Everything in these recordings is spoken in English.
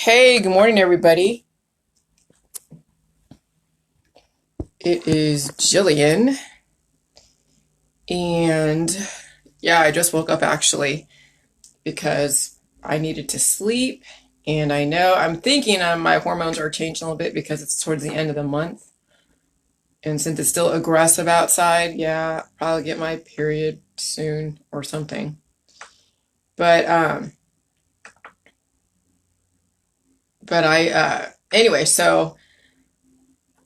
Hey, good morning, everybody. It is Jillian, and yeah, I just woke up actually because I needed to sleep, and I know I'm thinking my hormones are changing a little bit because it's towards the end of the month, and since it's still aggressive outside, yeah, I'll probably get my period soon or something. But anyway, so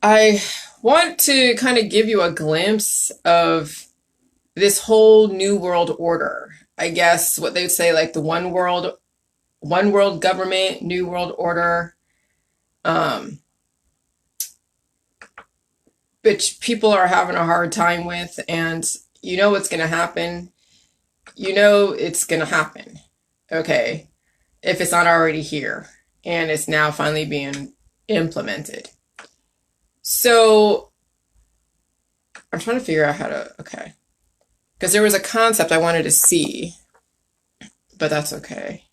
I want to kind of give you a glimpse of this whole new world order. I guess what they would say, like the one world government, new world order, um, which people are having a hard time with. And you know what's going to happen. You know it's going to happen. Okay. If it's not already here and it's now finally being implemented. So I'm trying to figure out how to, okay. Because there was a concept I wanted to see, but that's okay.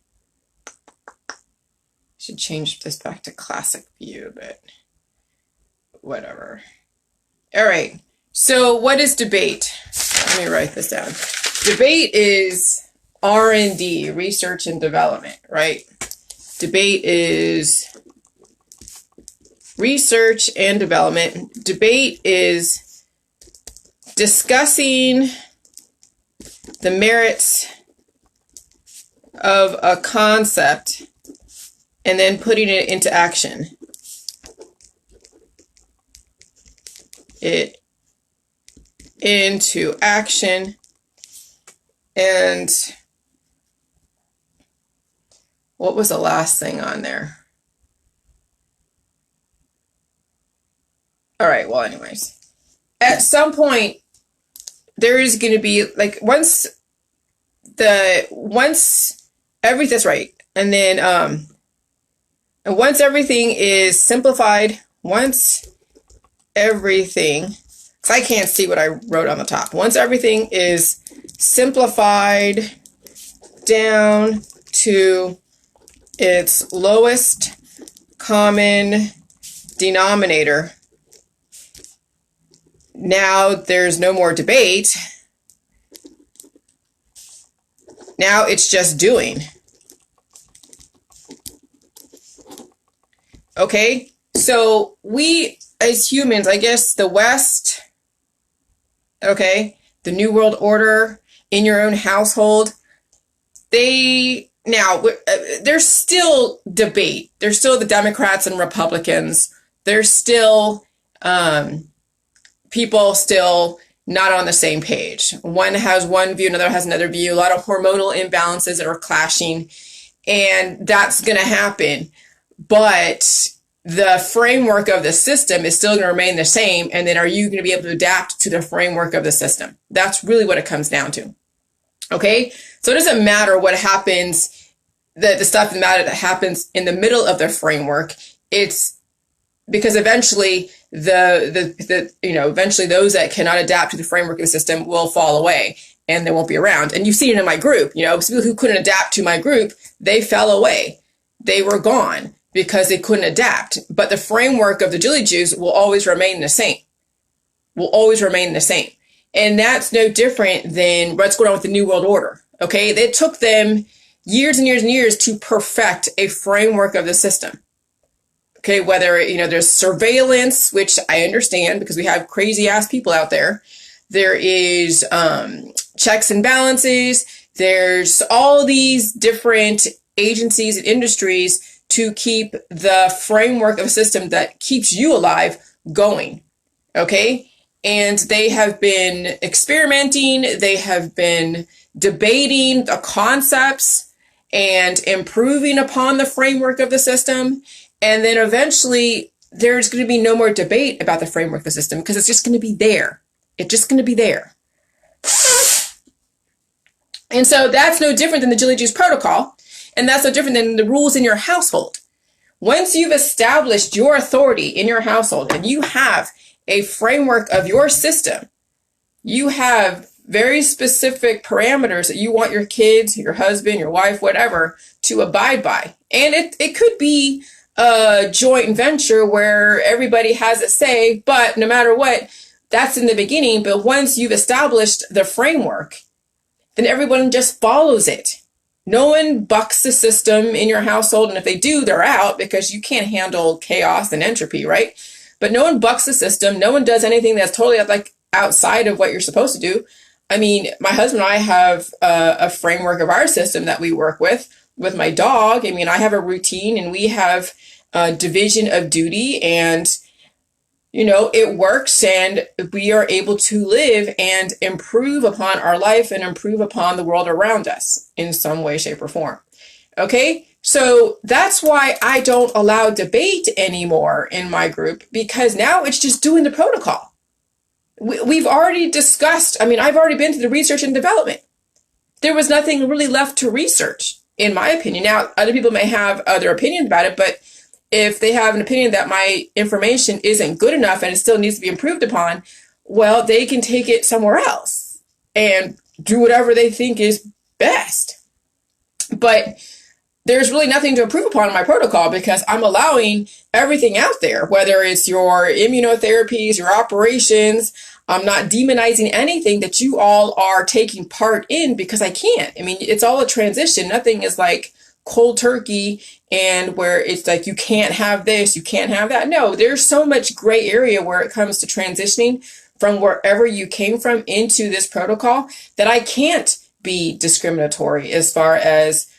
Should change this back to classic view, but whatever. All right. So what is debate? Let me write this down. Debate is R&D, research and development, right? Debate is research and development. Debate is discussing the merits of a concept and then putting it into action. And what was the last thing on there? All right, well, anyways. At some point, there is going to be, like, once everything, that's right. And then, once everything is simplified, once everything, because I can't see what I wrote on the top. Once everything is simplified down to its lowest common denominator, now there's no more debate. Now it's just doing. Okay, so we as humans, I guess the West, okay, the New World Order in your own household, there's still debate. There's still the Democrats and Republicans. There's still people still not on the same page. One has one view, another has another view. A lot of hormonal imbalances that are clashing, and that's going to happen. But the framework of the system is still going to remain the same. And then are you going to be able to adapt to the framework of the system? That's really what it comes down to. Okay? So it doesn't matter what happens, the stuff that happens in the middle of the framework. It's because eventually eventually those that cannot adapt to the framework of the system will fall away and they won't be around. And you've seen it in my group, people who couldn't adapt to my group, they fell away. They were gone because they couldn't adapt. But the framework of the Jilly Jews will always remain the same. And that's no different than what's going on with the New World Order. Okay. It took them years and years and years to perfect a framework of the system. Okay, whether, there's surveillance, which I understand because we have crazy ass people out there. There is checks and balances. There's all these different agencies and industries to keep the framework of a system that keeps you alive going. Okay, and they have been experimenting. They have been debating the concepts and improving upon the framework of the system. And then eventually there's going to be no more debate about the framework of the system because it's just going to be there. It's just going to be there. And so that's no different than the Jilly Juice protocol. And that's no different than the rules in your household. Once you've established your authority in your household and you have a framework of your system, you have very specific parameters that you want your kids, your husband, your wife, whatever, to abide by. And it could be a joint venture where everybody has a say, but no matter what, that's in the beginning. But once you've established the framework, then everyone just follows it. No one bucks the system in your household. And if they do, they're out because you can't handle chaos and entropy, right? But no one bucks the system. No one does anything that's totally like outside of what you're supposed to do. I mean, my husband and I have a framework of our system that we work with my dog. I mean, I have a routine and we have a division of duty, and, you know, it works, and we are able to live and improve upon our life and improve upon the world around us in some way, shape, or form. Okay. So that's why I don't allow debate anymore in my group, because now it's just doing the protocol. We've already discussed, I mean, I've already been through the research and development. There was nothing really left to research, in my opinion. Now, other people may have other opinions about it, but if they have an opinion that my information isn't good enough and it still needs to be improved upon, well, they can take it somewhere else and do whatever they think is best. But there's really nothing to improve upon in my protocol because I'm allowing everything out there, whether it's your immunotherapies, your operations. I'm not demonizing anything that you all are taking part in because I can't. I mean, it's all a transition. Nothing is like cold turkey and where it's like, you can't have this, you can't have that. No, there's so much gray area where it comes to transitioning from wherever you came from into this protocol that I can't be discriminatory as far as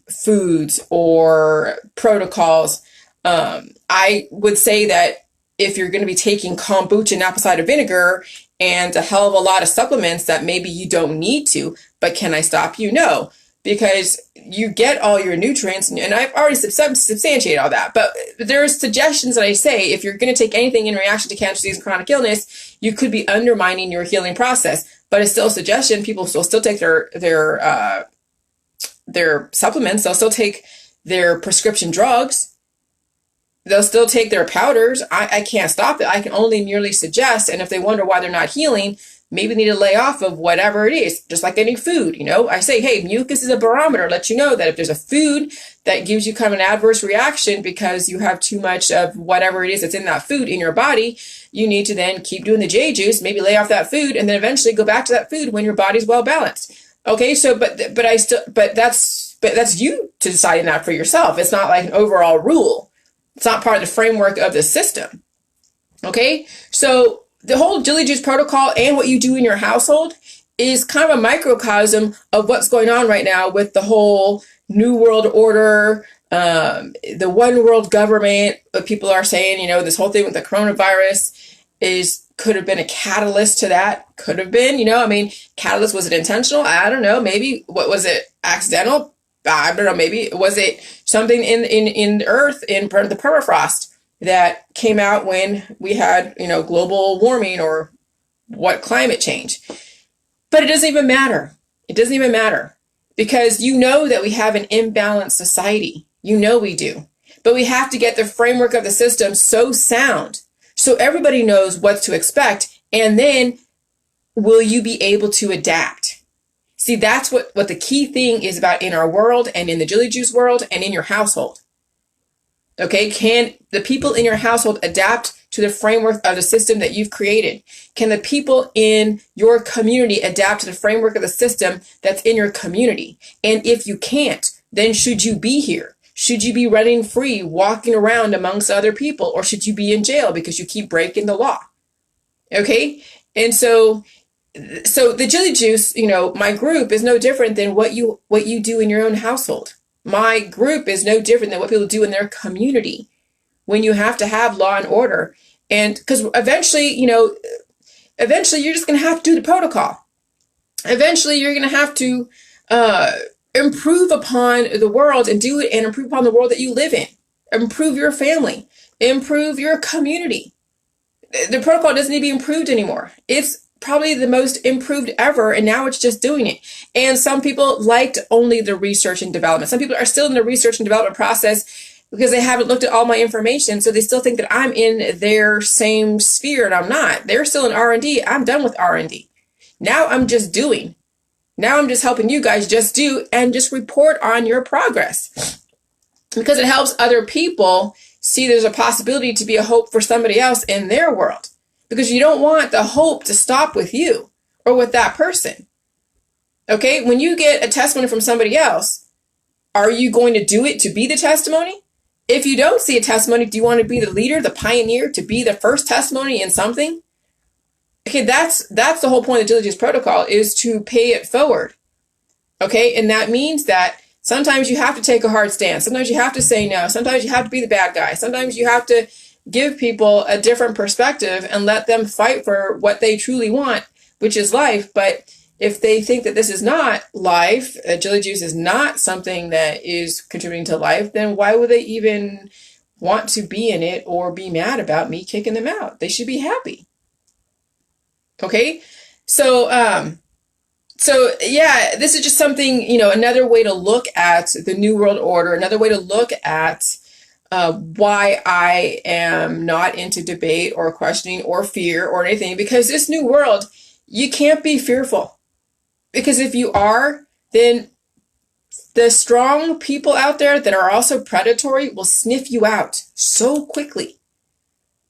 foods or protocols. I would say that if you're going to be taking kombucha and apple cider vinegar and a hell of a lot of supplements that maybe you don't need to, but can I stop you? No, because you get all your nutrients, and I've already substantiated all that. But there's suggestions that I say, if you're going to take anything in reaction to cancer, disease, and chronic illness, you could be undermining your healing process. But it's still a suggestion. People will still take their supplements. They'll still take their prescription drugs. They'll still take their powders. I can't stop it. I can only merely suggest. And if they wonder why they're not healing, maybe they need to lay off of whatever it is, just like any food. You know, I say, hey, mucus is a barometer. Let you know that if there's a food that gives you kind of an adverse reaction because you have too much of whatever it is that's in that food in your body, you need to then keep doing the J juice, maybe lay off that food, and then eventually go back to that food when your body's well balanced. Okay, so but that's you to deciding that for yourself. It's not like an overall rule. It's not part of the framework of the system. Okay, so the whole Dilly Juice protocol and what you do in your household is kind of a microcosm of what's going on right now with the whole New World Order, the one world government. People are saying, you know, this whole thing with the coronavirus could have been a catalyst to that. Could have been, you know, I mean, catalyst, was it intentional? I don't know. Maybe, what was it, accidental? I don't know. Maybe was it something in Earth, in the permafrost that came out when we had, you know, global warming or what, climate change. But it doesn't even matter. It doesn't even matter because you know that we have an imbalanced society. You know we do. But we have to get the framework of the system so sound so everybody knows what to expect. And then will you be able to adapt? See, that's what the key thing is about in our world and in the Jilly Juice world and in your household. Okay, can the people in your household adapt to the framework of the system that you've created? Can the people in your community adapt to the framework of the system that's in your community? And if you can't, then should you be here? Should you be running free, walking around amongst other people, or should you be in jail because you keep breaking the law? Okay, and so the Jilly Juice, you know, my group is no different than what you do in your own household. My group is no different than what people do in their community when you have to have law and order. And because eventually you're just going to have to do the protocol. Eventually, you're going to have to improve upon the world and do it and improve upon the world that you live in. Improve your family. Improve your community. The protocol doesn't need to be improved anymore. It's probably the most improved ever, and now it's just doing it. And some people liked only the research and development. Some people are still in the research and development process because they haven't looked at all my information, so they still think that I'm in their same sphere, and I'm not. They're still in R&D. I'm done with R&D. Now I'm just doing. Now I'm just helping you guys just do and just report on your progress, because it helps other people see there's a possibility to be a hope for somebody else in their world, because you don't want the hope to stop with you or with that person. Okay, when you get a testimony from somebody else, are you going to do it to be the testimony? If you don't see a testimony, do you want to be the leader, the pioneer, to be the first testimony in something? Okay, that's the whole point of the diligence protocol, is to pay it forward. Okay, and that means that sometimes you have to take a hard stance. Sometimes you have to say no. Sometimes you have to be the bad guy. Sometimes you have to give people a different perspective and let them fight for what they truly want, which is life. But if they think that this is not life, jelly juice is not something that is contributing to life, then why would they even want to be in it or be mad about me kicking them out? They should be happy. Okay, so yeah, this is just something, another way to look at the New World Order, another way to look at why I am not into debate or questioning or fear or anything, because this new world, you can't be fearful, because if you are, then the strong people out there that are also predatory will sniff you out so quickly.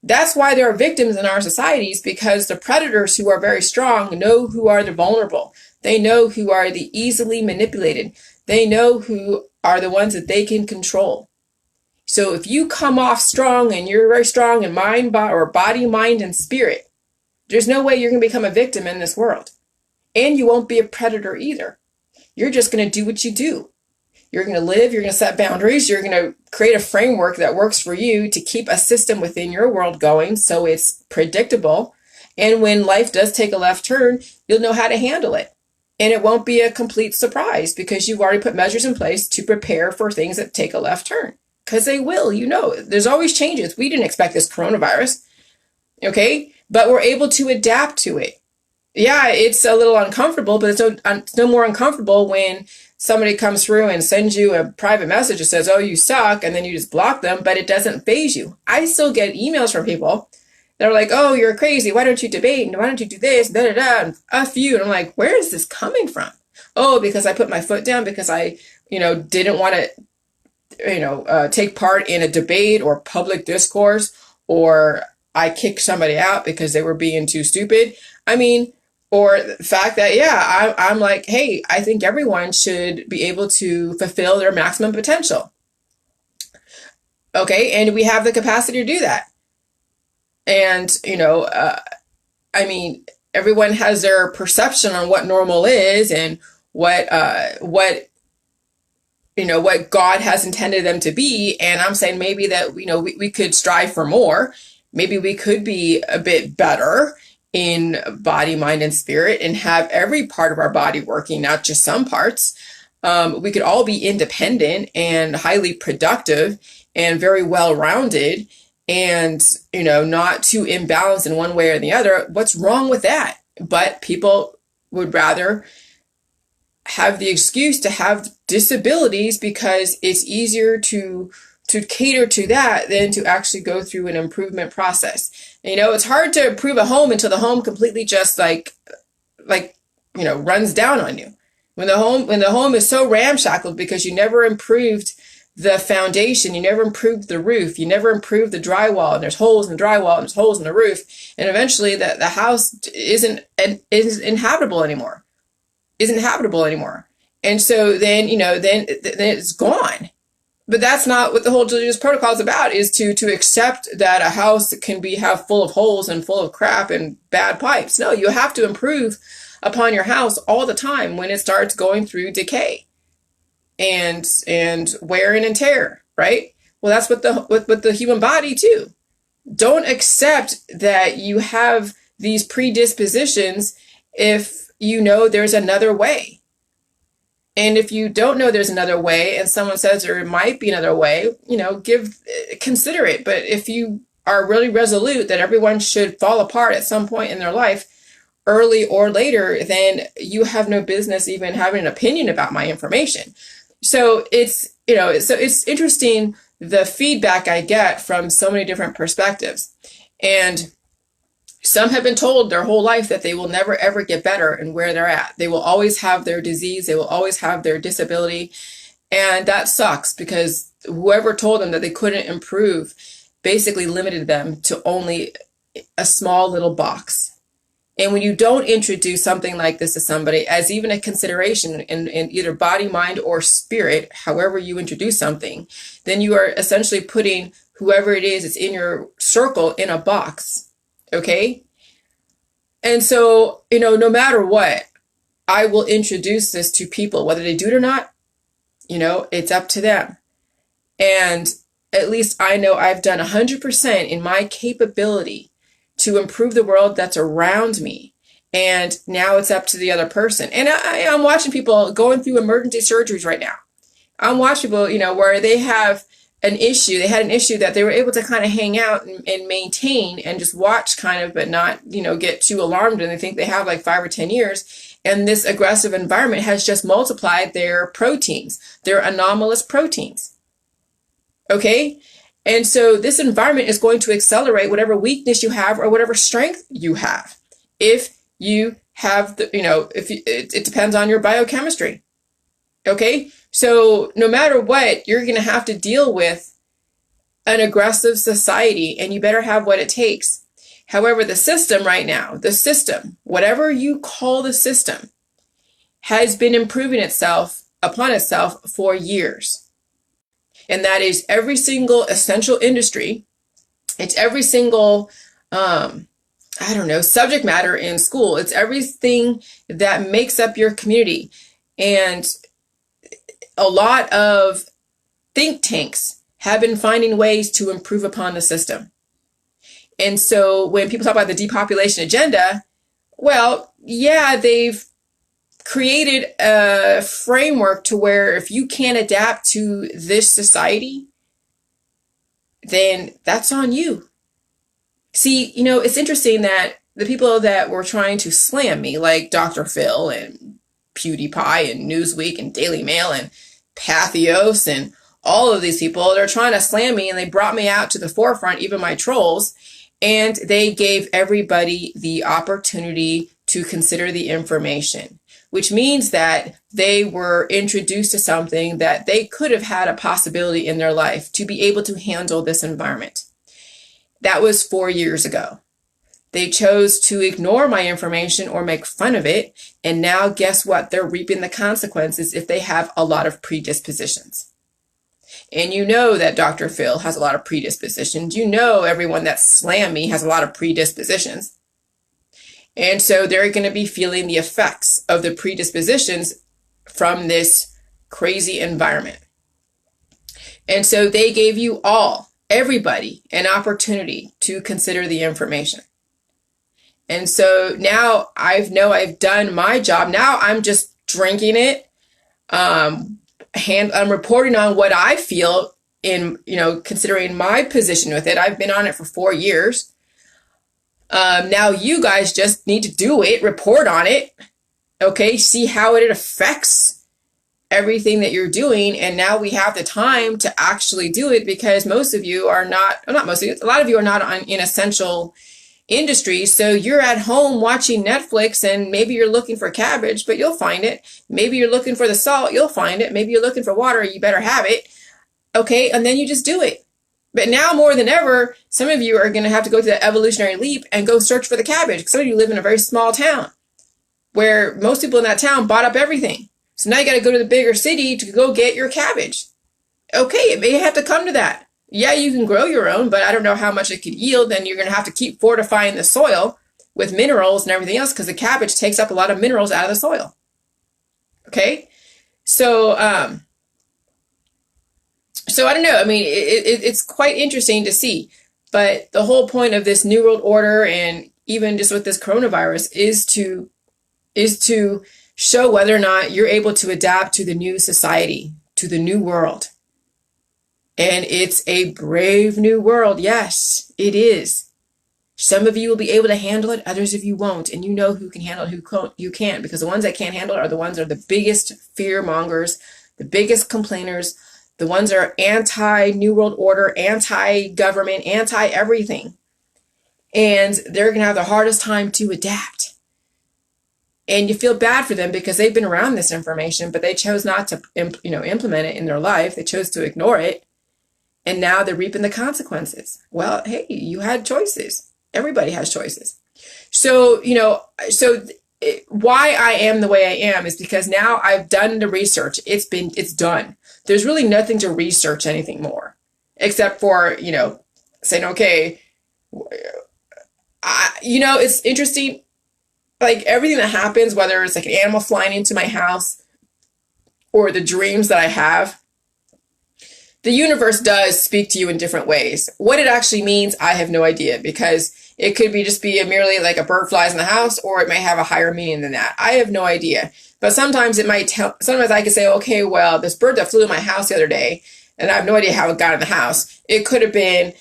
That's why there are victims in our societies, because the predators who are very strong know who are the vulnerable. They know who are the easily manipulated. They know who are the ones that they can control. So if you come off strong and you're very strong in mind, body, mind, and spirit, there's no way you're going to become a victim in this world. And you won't be a predator either. You're just going to do what you do. You're going to live, you're going to set boundaries, you're going to create a framework that works for you to keep a system within your world going so it's predictable. And when life does take a left turn, you'll know how to handle it. And it won't be a complete surprise, because you've already put measures in place to prepare for things that take a left turn. Because they will, there's always changes. We didn't expect this coronavirus, okay? But we're able to adapt to it. Yeah, it's a little uncomfortable, but it's no more uncomfortable when somebody comes through and sends you a private message that says, oh, you suck, and then you just block them, but it doesn't faze you. I still get emails from people that are like, oh, you're crazy. Why don't you debate? And why don't you do this? Da, da, da, and F you. And I'm like, where is this coming from? Oh, because I put my foot down, because I, didn't want to, take part in a debate or public discourse, or I kicked somebody out because they were being too stupid. Or the fact that, yeah, I'm like, hey, I think everyone should be able to fulfill their maximum potential. Okay, and we have the capacity to do that. And, everyone has their perception on what normal is and what God has intended them to be. And I'm saying maybe that, we could strive for more. Maybe we could be a bit better in body, mind, and spirit, and have every part of our body working, not just some parts. We could all be independent and highly productive and very well-rounded, and, not too imbalanced in one way or the other. What's wrong with that? But people would rather have the excuse to have disabilities because it's easier to cater to that than to actually go through an improvement process. And, it's hard to improve a home until the home completely just runs down on you. When the home is so ramshackled because you never improved the foundation, you never improved the roof, you never improved the drywall, and there's holes in the drywall and there's holes in the roof, and eventually the house isn't inhabitable anymore. And so then it's gone. But that's not what the whole diligence protocol is about, is to accept that a house can have full of holes and full of crap and bad pipes. No, you have to improve upon your house all the time when it starts going through decay and wear and tear, right? Well, that's with the human body too. Don't accept that you have these predispositions if there's another way. And if you don't know there's another way and someone says there might be another way, consider it. But if you are really resolute that everyone should fall apart at some point in their life, early or later, then you have no business even having an opinion about my information. So it's interesting, the feedback I get from so many different perspectives. And Some have been told their whole life that they will never ever get better in where they're at. They will always have their disease. They will always have their disability. And that sucks because whoever told them that they couldn't improve basically limited them to only a small little box. And when you don't introduce something like this to somebody as even a consideration in either body, mind, or spirit, however you introduce something, then you are essentially putting whoever it is that's in your circle in a box. Okay? And so, no matter what, I will introduce this to people, whether they do it or not, it's up to them. And at least I know I've done 100% in my capability to improve the world that's around me. And now it's up to the other person. And I'm watching people going through emergency surgeries right now. I'm watching people, where they have an issue. They had an issue that they were able to kind of hang out and maintain and just watch kind of, but not, get too alarmed. And they think they have like 5 or 10 years. And this aggressive environment has just multiplied their proteins, their anomalous proteins. Okay? And so this environment is going to accelerate whatever weakness you have or whatever strength you have. If you have it depends on your biochemistry. Okay? So no matter what, you're going to have to deal with an aggressive society, and you better have what it takes. However, the system right now, whatever you call the system, has been improving itself upon itself for years. And that is every single essential industry. It's every single, subject matter in school. It's everything that makes up your community. And a lot of think tanks have been finding ways to improve upon the system. And so when people talk about the depopulation agenda, well, yeah, they've created a framework to where if you can't adapt to this society, then that's on you. See, it's interesting that the people that were trying to slam me, like Dr. Phil and PewDiePie and Newsweek and Daily Mail and Pathos and all of these people, they're trying to slam me, and they brought me out to the forefront, even my trolls, and they gave everybody the opportunity to consider the information, which means that they were introduced to something that they could have had a possibility in their life to be able to handle this environment. That was 4 years ago. They chose to ignore my information or make fun of it. And now guess what? They're reaping the consequences if they have a lot of predispositions. And you know that Dr. Phil has a lot of predispositions. You know everyone that slammed me has a lot of predispositions. And so they're going to be feeling the effects of the predispositions from this crazy environment. And so they gave you all, everybody, an opportunity to consider the information. And so now I've done my job. Now I'm just drinking it. I'm reporting on what I feel in, considering my position with it. I've been on it for 4 years. Now you guys just need to do it, report on it, okay, see how it affects everything that you're doing. And now we have the time to actually do it, because most of you are a lot of you are not in essential industries. So you're at home watching Netflix, and maybe you're looking for cabbage, but you'll find it. Maybe you're looking for the salt, you'll find it. Maybe you're looking for water, you better have it. Okay, and then you just do it. But now more than ever, some of you are going to have to go to the evolutionary leap and go search for the cabbage. Some of you live in a very small town where most people in that town bought up everything. So now you got to go to the bigger city to go get your cabbage. Okay, it may have to come to that. Yeah, you can grow your own, but I don't know how much it could yield. Then you're going to have to keep fortifying the soil with minerals and everything else, because the cabbage takes up a lot of minerals out of the soil. Okay, so I don't know. I mean, it's quite interesting to see. But the whole point of this New World Order, and even just with this coronavirus, is to show whether or not you're able to adapt to the new society, to the new world. And it's a brave new world. Yes, it is. Some of you will be able to handle it. Others of you won't. And you know who can handle it, who can't. Because the ones that can't handle it are the ones that are the biggest fear mongers, the biggest complainers, the ones that are anti-New World Order, anti-government, anti-everything. and they're going to have the hardest time to adapt. And you feel bad for them because they've been around this information, but they chose not to, implement it in their life. They chose to ignore it. And now they're reaping the consequences. Well, hey, you had choices. Everybody has choices. So, why I am the way I am is because now I've done the research. It's done. There's really nothing to research anything more, except for, saying, okay, it's interesting. Like everything that happens, whether it's like an animal flying into my house or the dreams that I have, the universe does speak to you in different ways. What it actually means, I have no idea, because it could just be merely like a bird flies in the house, or it may have a higher meaning than that. I have no idea. But sometimes sometimes I can say, okay, well, this bird that flew in my house the other day, and I have no idea how it got in the house. It could have been,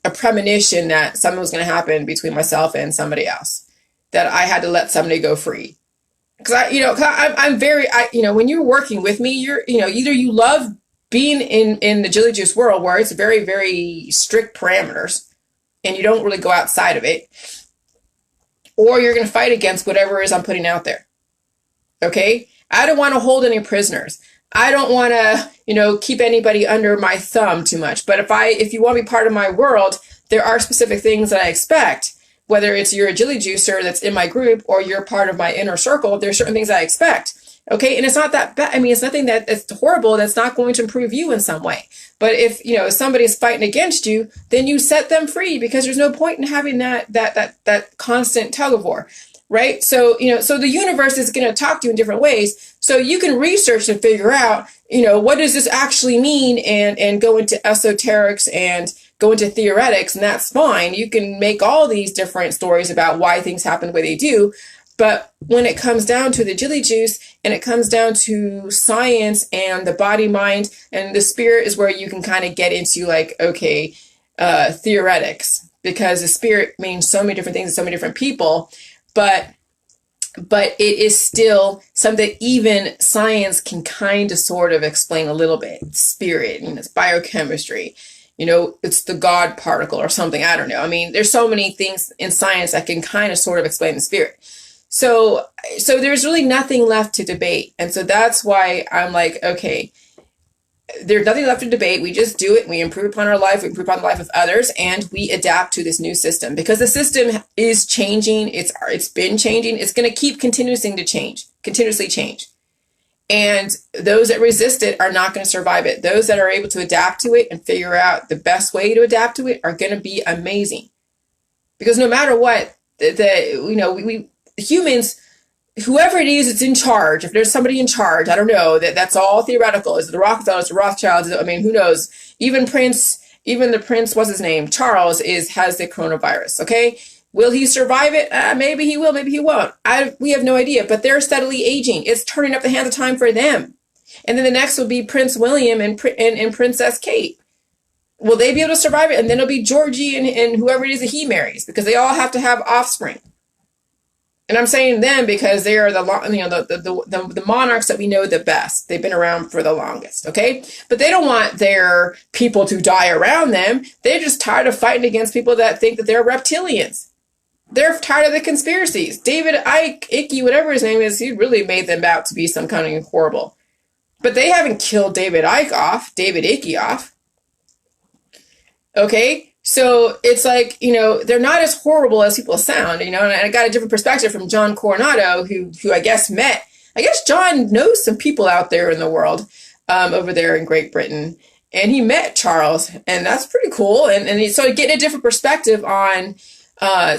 a premonition that something was going to happen between myself and somebody else, that I had to let somebody go free. Because when you're working with me, either you love being in the Jilly Juice world where it's very, very strict parameters and you don't really go outside of it, or you're going to fight against whatever it is I'm putting out there. Okay? I don't want to hold any prisoners. I don't want to, keep anybody under my thumb too much. But if you want to be part of my world, there are specific things that I expect. Whether it's you're a Jilly Juicer that's in my group or you're part of my inner circle, there's certain things I expect. Okay. And it's not that bad. I mean, it's nothing that's horrible. That's not going to improve you in some way. But if, somebody's fighting against you, then you set them free, because there's no point in having that constant tug of war. Right. So, so the universe is going to talk to you in different ways. So you can research and figure out, what does this actually mean, and go into esoterics and go into theoretics, and that's fine. You can make all these different stories about why things happen the way they do. But when it comes down to the Jilly Juice and it comes down to science and the body, mind, and the spirit is where you can kind of get into like, okay, theoretics, because the spirit means so many different things to so many different people. But it is still something even science can kind of sort of explain a little bit. Spirit, it's biochemistry, it's the God particle or something. I don't know. I mean, there's so many things in science that can kind of sort of explain the spirit. So there's really nothing left to debate. And so that's why I'm like, okay, there's nothing left to debate. We just do it. We improve upon our life. We improve upon the life of others, and we adapt to this new system, because the system is changing. It's been changing. It's going to keep continuously change. And those that resist it are not going to survive it. Those that are able to adapt to it and figure out the best way to adapt to it are going to be amazing. Because no matter what, we humans, whoever it is that's in charge, if there's somebody in charge, I don't know, that's all theoretical. Is it the Rockefellers, the Rothschilds? I mean, who knows? Even the prince, what's his name? Charles has the coronavirus. Okay. Will he survive it? Maybe he will, maybe he won't. We have no idea, but they're steadily aging. It's turning up the hands of time for them. And then the next will be Prince William and Princess Kate. Will they be able to survive it? And then it'll be Georgie and whoever it is that he marries, because they all have to have offspring. And I'm saying them because they are the monarchs that we know the best. They've been around for the longest, okay? But they don't want their people to die around them. They're just tired of fighting against people that think that they're reptilians. They're tired of the conspiracies. David Icke, whatever his name is, he really made them out to be some kind of horrible. But they haven't killed David Icke off. Okay? So it's like, they're not as horrible as people sound, and I got a different perspective from John Coronado, who I guess John knows some people out there in the world, over there in Great Britain, and he met Charles, and that's pretty cool. And so getting a different perspective on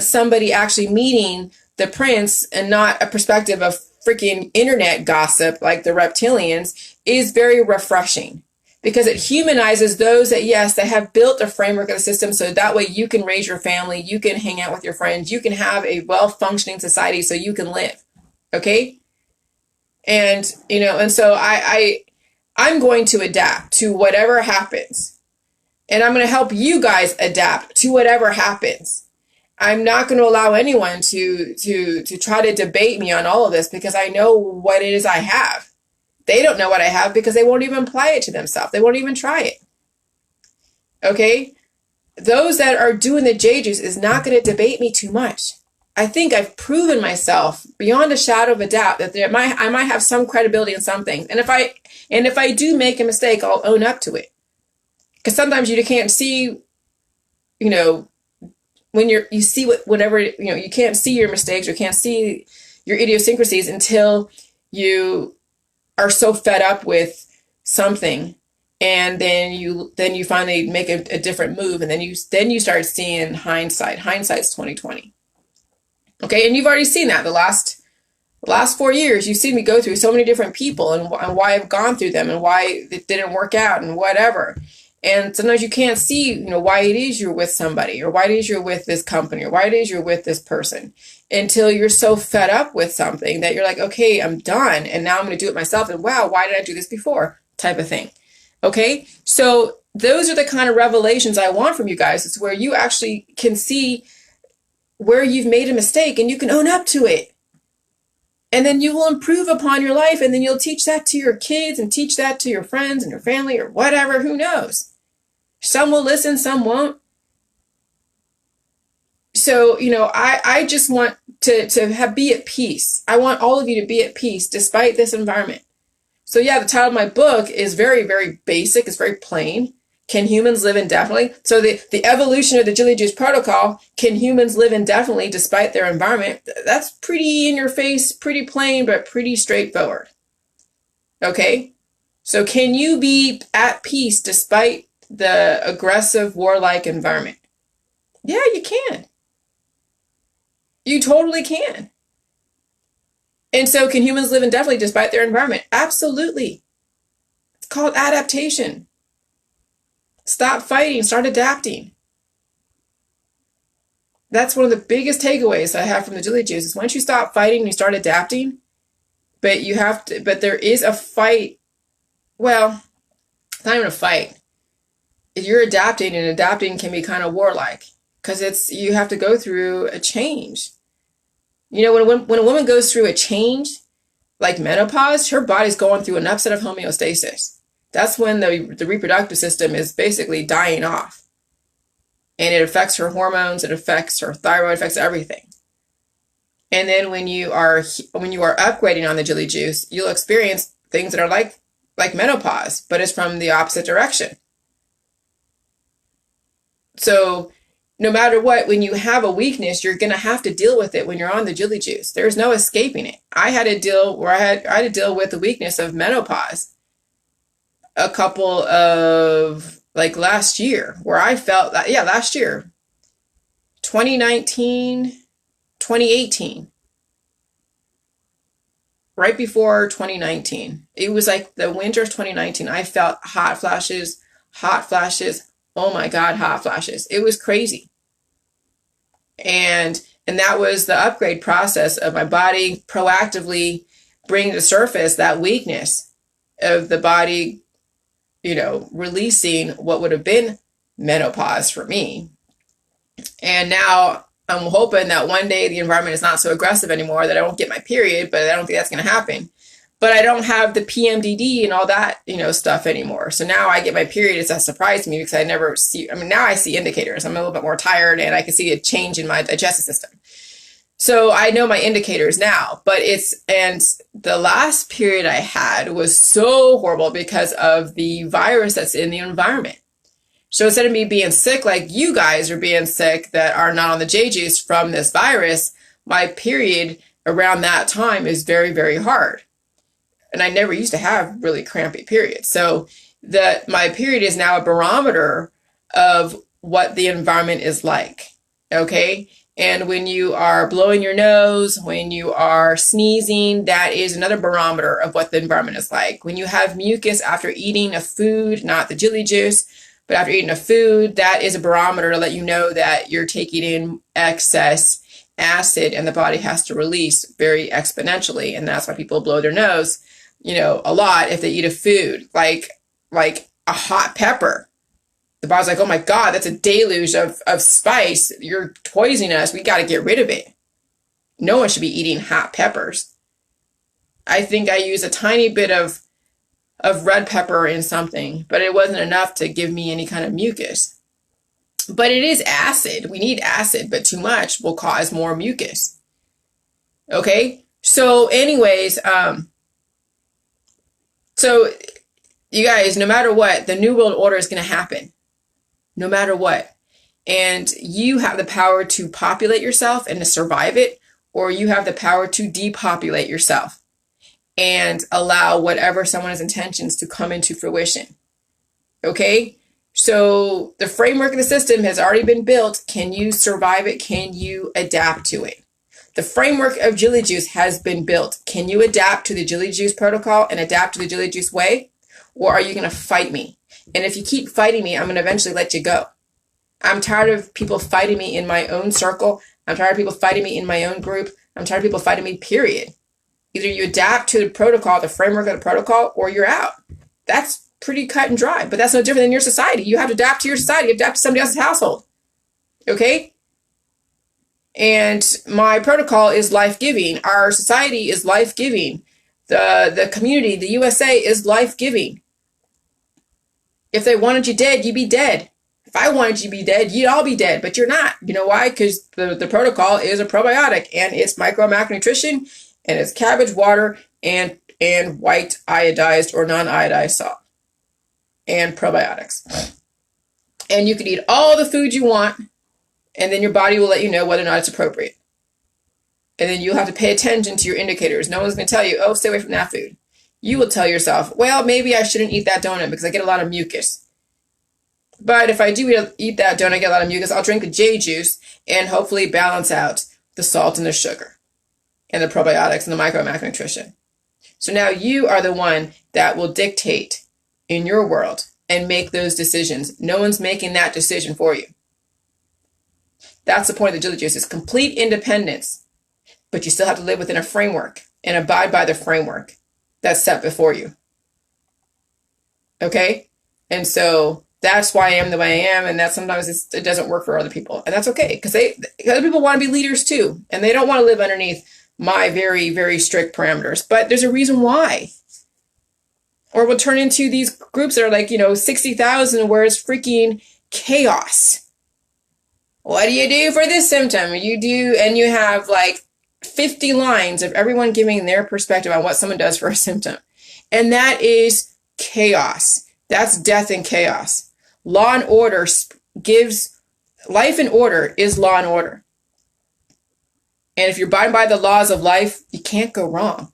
somebody actually meeting the prince, and not a perspective of freaking internet gossip like the reptilians, is very refreshing. Because it humanizes those that have built a framework of the system, so that way you can raise your family, you can hang out with your friends, you can have a well-functioning society so you can live. Okay? And, and so I'm going to adapt to whatever happens. And I'm going to help you guys adapt to whatever happens. I'm not going to allow anyone to try to debate me on all of this, because I know what it is I have. They don't know what I have because they won't even apply it to themselves. They won't even try it. Okay? those that are doing the J juice is not going to debate me too much. I think I've proven myself beyond a shadow of a doubt that I might have some credibility in some things. And if I do make a mistake, I'll own up to it. Because sometimes you can't see, you know, when you see whatever, you can't see your mistakes or can't see your idiosyncrasies until you are so fed up with something, and then you finally make a different move, and then you start seeing hindsight. Hindsight's 2020. Okay, and you've already seen that the last 4 years. You've seen me go through so many different people and why I've gone through them and why it didn't work out and whatever. And sometimes you can't see, why it is you're with somebody, or why it is you're with this company, or why it is you're with this person, until you're so fed up with something that you're like, okay, I'm done, and now I'm going to do it myself. And wow, why did I do this before? Type of thing. Okay, so those are the kind of revelations I want from you guys. It's where you actually can see where you've made a mistake and you can own up to it. And then you will improve upon your life, and then you'll teach that to your kids and teach that to your friends and your family or whatever, who knows. Some will listen, some won't. So, I just want to be at peace. I want all of you to be at peace despite this environment. So yeah, the title of my book is very, very basic. It's very plain. Can humans live indefinitely? So the evolution of the Jilly Juice protocol, can humans live indefinitely despite their environment? That's pretty in your face, pretty plain, but pretty straightforward. Okay? So can you be at peace despite the aggressive, warlike environment? Yeah, you can. You totally can. And so can humans live indefinitely despite their environment? Absolutely. It's called adaptation. Stop fighting, start adapting. That's one of the biggest takeaways I have from the Jilly Juice is once you stop fighting, you start adapting, but there is a fight. Well, it's not even a fight. If you're adapting, and adapting can be kind of warlike because you have to go through a change. When a woman goes through a change, like menopause, her body's going through an upset of homeostasis. That's when the reproductive system is basically dying off. And it affects her hormones, it affects her thyroid, it affects everything. And then when you are upgrading on the Jilly Juice, you'll experience things that are like menopause, but it's from the opposite direction. So no matter what, when you have a weakness, you're going to have to deal with it when you're on the Jilly Juice. There's no escaping it. I had to deal with the weakness of menopause a couple of last year, where I felt that, last year, 2019, 2018, right before 2019. It was like the winter of 2019. I felt hot flashes. Oh my God, hot flashes. It was crazy. And that was the upgrade process of my body proactively bringing to surface that weakness of the body, releasing what would have been menopause for me. And now I'm hoping that one day the environment is not so aggressive anymore, that I won't get my period, but I don't think that's going to happen. But I don't have the PMDD and all that, stuff anymore. So now I get my period. It's a surprise to me because now I see indicators. I'm a little bit more tired and I can see a change in my digestive system. So I know my indicators now, and the last period I had was so horrible because of the virus that's in the environment. So instead of me being sick like you guys are being sick that are not on the J juice from this virus, my period around that time is very, very hard. And I never used to have really crampy periods. So my period is now a barometer of what the environment is like. Okay. And when you are blowing your nose, when you are sneezing, that is another barometer of what the environment is like. When you have mucus after eating a food, not the Jilly Juice, but after eating a food, that is a barometer to let you know that you're taking in excess acid and the body has to release very exponentially. And that's why people blow their nose, a lot if they eat a food like a hot pepper. The body's like, oh my God, that's a deluge of spice. You're poisoning us. We got to get rid of it. No one should be eating hot peppers. I think I used a tiny bit of red pepper in something, but it wasn't enough to give me any kind of mucus. But it is acid. We need acid, but too much will cause more mucus. Okay? So anyways, so you guys, no matter what, the New World Order is going to happen. No matter what. And you have the power to populate yourself and to survive it, or you have the power to depopulate yourself and allow whatever someone's intentions to come into fruition. Okay? So the framework of the system has already been built. Can you survive it? Can you adapt to it? The framework of Jilly Juice has been built. Can you adapt to the Jilly Juice protocol and adapt to the Jilly Juice way? Or are you going to fight me? And if you keep fighting me, I'm going to eventually let you go. I'm tired of people fighting me in my own circle. I'm tired of people fighting me in my own group. I'm tired of people fighting me, period. Either you adapt to the protocol, the framework of the protocol, or you're out. That's pretty cut and dry, but that's no different than your society. You have to adapt to your society, you adapt to somebody else's household. Okay? And my protocol is life-giving. Our society is life-giving. The community, the USA is life-giving. If they wanted you dead, you'd be dead. If I wanted you to be dead, you'd all be dead, but you're not. You know why? Because the protocol is a probiotic, and it's macronutrition, and it's cabbage water and white iodized or non-iodized salt and probiotics. And you can eat all the food you want, and then your body will let you know whether or not it's appropriate. And then you'll have to pay attention to your indicators. No one's going to tell you, oh, stay away from that food. You will tell yourself, well, maybe I shouldn't eat that donut because I get a lot of mucus. But if I do eat that donut, I get a lot of mucus, I'll drink the J juice and hopefully balance out the salt and the sugar and the probiotics and the macronutrition. So now you are the one that will dictate in your world and make those decisions. No one's making that decision for you. That's the point of the Jilly Juice, is complete independence. But you still have to live within a framework and abide by the framework that's set before you. Okay? And so that's why I am the way I am, and that sometimes it doesn't work for other people. And that's okay, because other people want to be leaders too, and they don't want to live underneath my very, very strict parameters. But there's a reason why. Or we'll turn into these groups that are like, 60,000 where it's freaking chaos. What do you do for this symptom? You do, and you have like 50 lines of everyone giving their perspective on what someone does for a symptom. And that is chaos. That's death and chaos. Law and order gives, life and order is law and order. And if you're abiding by the laws of life, you can't go wrong.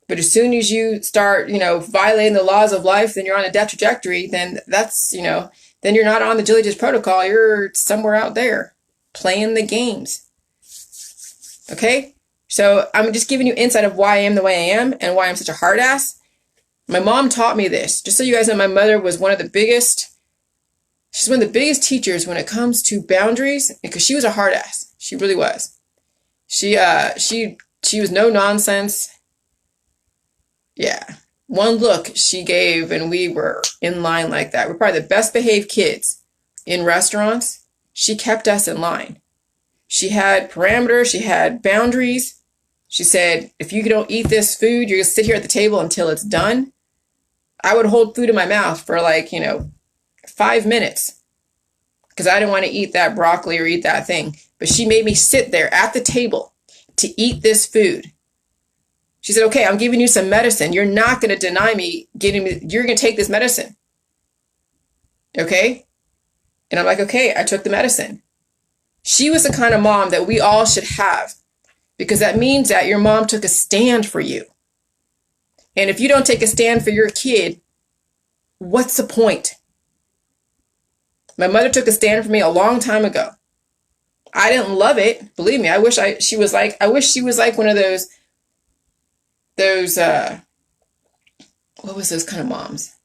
But as soon as you start, violating the laws of life, then you're on a death trajectory, then that's, then you're not on the Jilly Juice protocol. You're somewhere out there playing the games. Okay? So I'm just giving you insight of why I am the way I am and why I'm such a hard ass. My mom taught me this. Just so you guys know, my mother was she's one of the biggest teachers when it comes to boundaries, because she was a hard ass. She really was. She was no nonsense. Yeah. One look she gave and we were in line like that. We're probably the best behaved kids in restaurants. She kept us in line. She had parameters. She had boundaries. She said, if you don't eat this food, you're going to sit here at the table until it's done. I would hold food in my mouth for 5 minutes because I didn't want to eat that broccoli or eat that thing. But she made me sit there at the table to eat this food. She said, okay, I'm giving you some medicine. You're not going to deny me you're going to take this medicine. Okay? And I'm like, okay, I took the medicine. She was the kind of mom that we all should have, because that means that your mom took a stand for you. And if you don't take a stand for your kid, what's the point? My mother took a stand for me a long time ago. I didn't love it. Believe me, I wish she was like one of those, what was those kind of moms?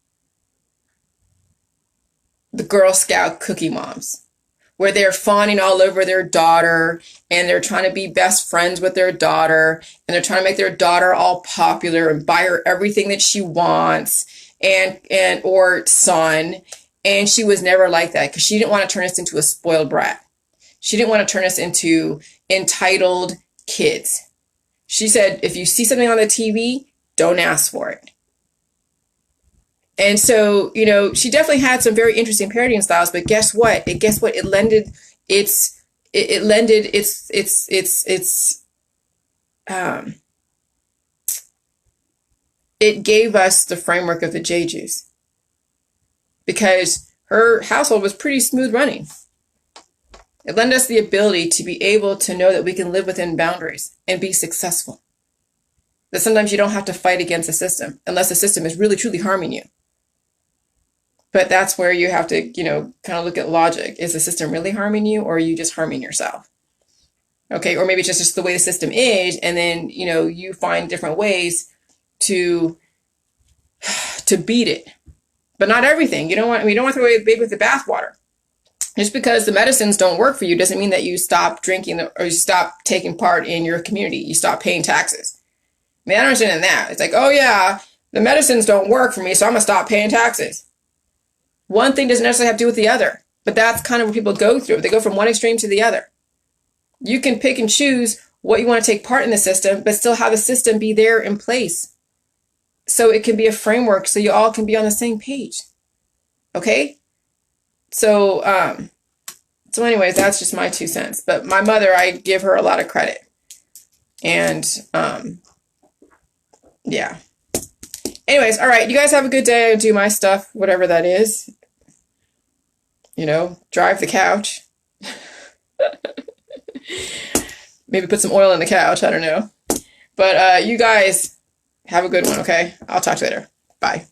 The Girl Scout cookie moms, where they're fawning all over their daughter and they're trying to be best friends with their daughter and they're trying to make their daughter all popular and buy her everything that she wants or son. And she was never like that because she didn't want to turn us into a spoiled brat. She didn't want to turn us into entitled kids. She said, if you see something on the TV, don't ask for it. And so, you know, she definitely had some very interesting parenting styles, but guess what? It lended it lended um, it gave us the framework of the J juice because her household was pretty smooth running. It lent us the ability to be able to know that we can live within boundaries and be successful. That sometimes you don't have to fight against a system unless the system is really truly harming you. But that's where you have to, you know, kind of look at logic. Is the system really harming you, or are you just harming yourself? Okay, or maybe it's just the way the system is, and then, you know, you find different ways to beat it. But not everything. You don't want to throw away the baby with the bathwater. Just because the medicines don't work for you doesn't mean that you stop drinking or you stop taking part in your community. You stop paying taxes. I mean, I don't understand that. It's like, oh yeah, the medicines don't work for me, so I'm gonna stop paying taxes. One thing doesn't necessarily have to do with the other, but that's kind of what people go through. They go from one extreme to the other. You can pick and choose what you want to take part in the system, but still have the system be there in place. So it can be a framework so you all can be on the same page. Okay? So anyways, that's just my 2 cents. But my mother, I give her a lot of credit. And yeah. Anyways, all right, you guys have a good day. I do my stuff, whatever that is. You know, drive the couch. Maybe put some oil in the couch. I don't know. But you guys have a good one, okay? I'll talk to you later. Bye.